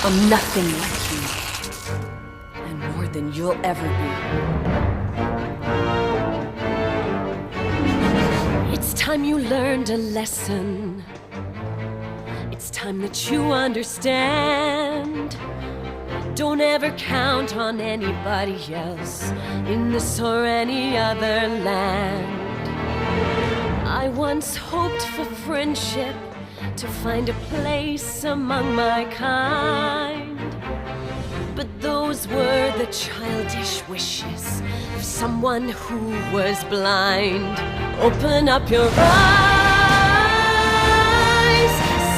I'm nothing like you, and more than you'll ever be. It's time you learned a lesson. It's time that you understand. Don't ever count on anybody else in this or any other land. I once hoped for friendship, to find a place among my kind. But those were the childish wishes of someone who was blind. Open up your eyes,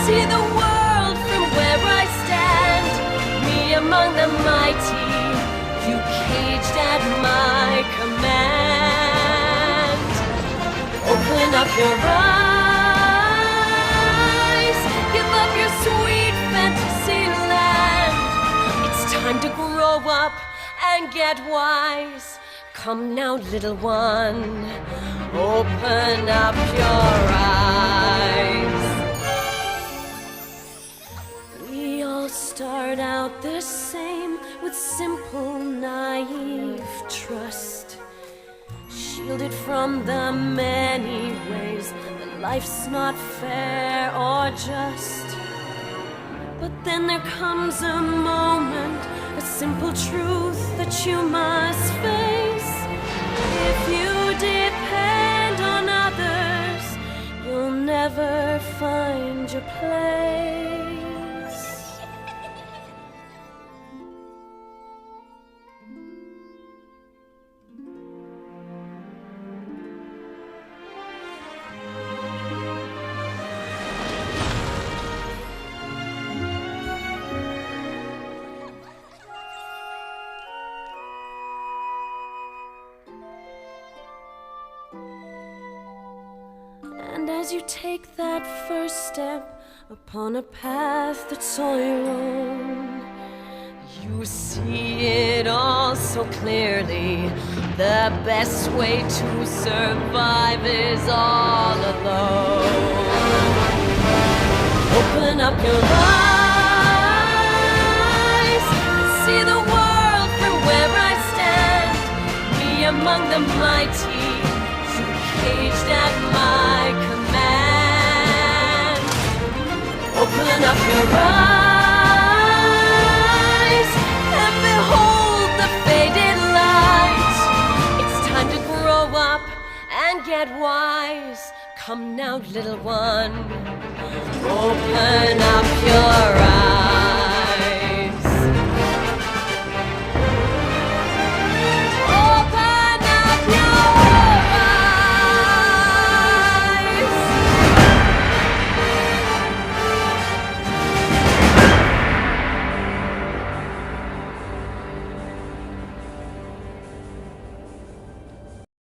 see the world from where I stand. Me among the mighty, you caged at my command. Open up your eyes, give up your sweet fantasy land. It's time to grow up and get wise. Come now, little one, open up your eyes. We all start out the same, with simple, naive trust, shielded from the many ways that life's not fair or just. But then there comes a moment, a simple truth that you must face. If you depend on others, you'll never find your place. And as you take that first step upon a path that's all your own, you see it all so clearly. The best way to survive is all alone. Open up your eyes, see the world from where I stand. Me among the mighty, you caged at my command. Open up your eyes and behold the faded light. It's time to grow up and get wise. Come now, little one, open up your eyes.